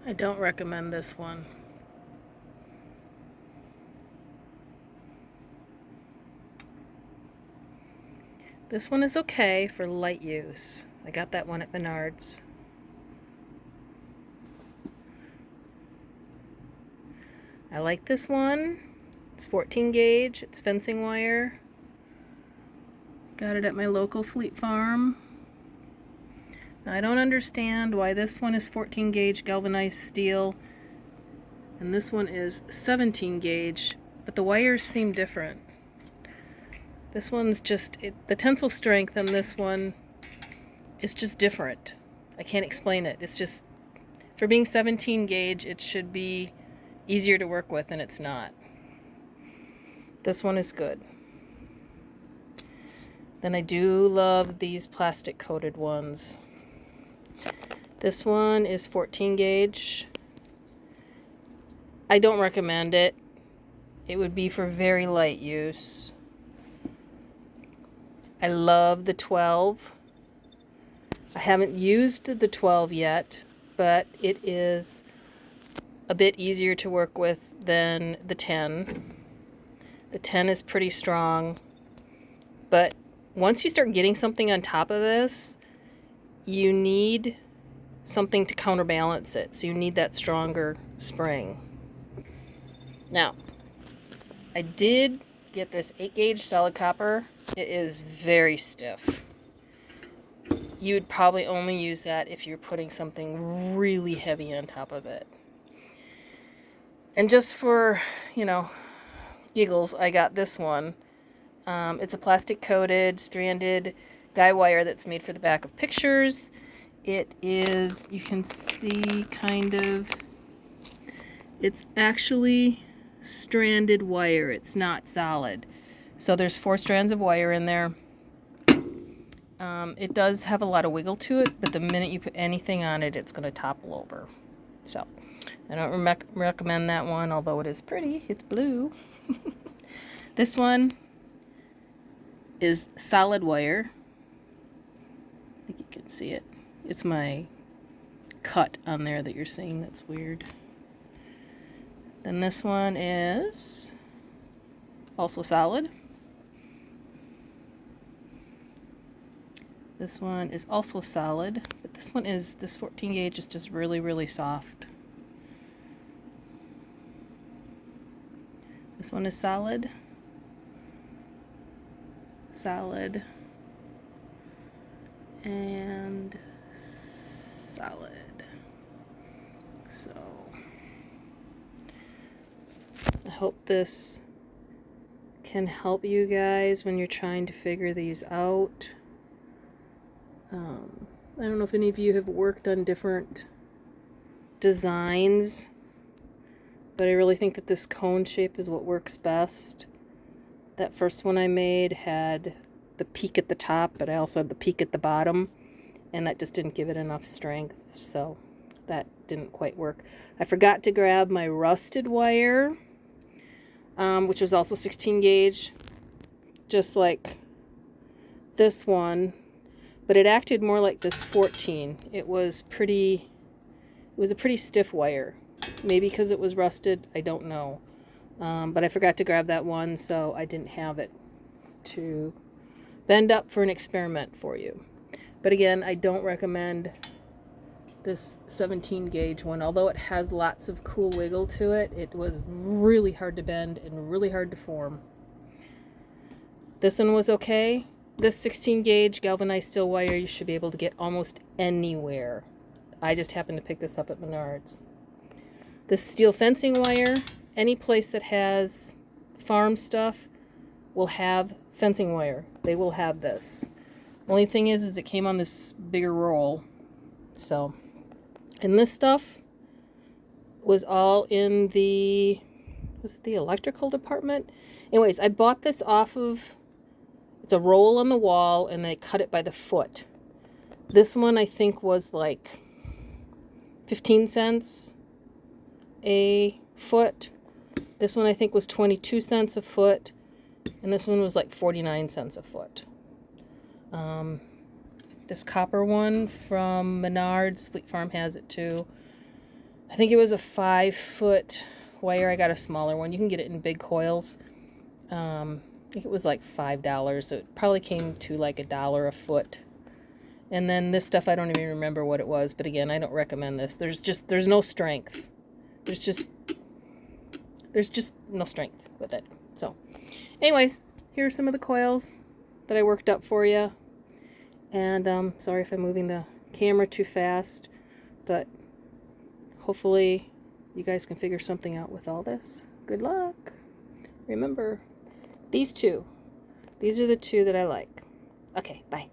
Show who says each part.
Speaker 1: I don't recommend this one. This one is okay for light use. I got that one at Menards. I like this one. It's 14 gauge. It's fencing wire. Got it at my local Fleet Farm. Now, I don't understand why this one is 14 gauge galvanized steel and this one is 17 gauge, but the wires seem different. This one's just, the tensile strength on this one is just different. I can't explain it. It's just, for being 17 gauge, it should be easier to work with, and it's not. This one is good. Then I do love these plastic coated ones. This one is 14 gauge. I don't recommend it. It would be for very light use. I love the 12. I haven't used the 12 yet, but it is a bit easier to work with than the 10. The 10 is pretty strong, but once you start getting something on top of this, you need something to counterbalance it. So you need that stronger spring. Now, I did get this 8 gauge solid copper. It is very stiff. You'd probably only use that if you're putting something really heavy on top of it. And just for, giggles, I got this one. It's a plastic coated, stranded guy wire that's made for the back of pictures. It is, you can see kind of, it's actually stranded wire. It's not solid. So there's 4 strands of wire in there. It does have a lot of wiggle to it, but the minute you put anything on it, it's going to topple over. So I don't recommend that one, although it is pretty. It's blue. This one is solid wire. I think you can see it. It's my cut on there that you're seeing that's weird. Then this one is also solid. This one is also solid, but this 14 gauge is just really, really soft. This one is solid, solid, and solid. So I hope this can help you guys when you're trying to figure these out. I don't know if any of you have worked on different designs, but I really think that this cone shape is what works best. That first one I made had the peak at the top, but I also had the peak at the bottom, and that just didn't give it enough strength, so that didn't quite work. I forgot to grab my rusted wire, which was also 16 gauge, just like this one, but it acted more like this 14. It was a pretty stiff wire. Maybe because it was rusted, I don't know. But I forgot to grab that one, so I didn't have it to bend up for an experiment for you. But again, I don't recommend this 17 gauge one. Although it has lots of cool wiggle to it, it was really hard to bend and really hard to form. This one was okay. This 16 gauge galvanized steel wire you should be able to get almost anywhere. I just happened to pick this up at Menards. This steel fencing wire, any place that has farm stuff will have fencing wire. They will have this. Only thing is it came on this bigger roll. So, and this stuff was all in the, was it the electrical department? Anyways, I bought this off of, it's a roll on the wall, and they cut it by the foot. This one I think was like 15 cents a foot. This one I think was 22 cents a foot, and this one was like 49 cents a foot. This copper one from Menards, Fleet Farm has it too. I think it was a 5-foot wire. I got a smaller one. You can get it in big coils. I think it was like $5. So it probably came to like $1 a foot. And then this stuff, I don't even remember what it was. But again, I don't recommend this. There's no strength. There's just no strength with it. So anyways, here are some of the coils that I worked up for you. And sorry if I'm moving the camera too fast, but hopefully you guys can figure something out with all this. Good luck. Remember, these are the two that I like. Okay, bye.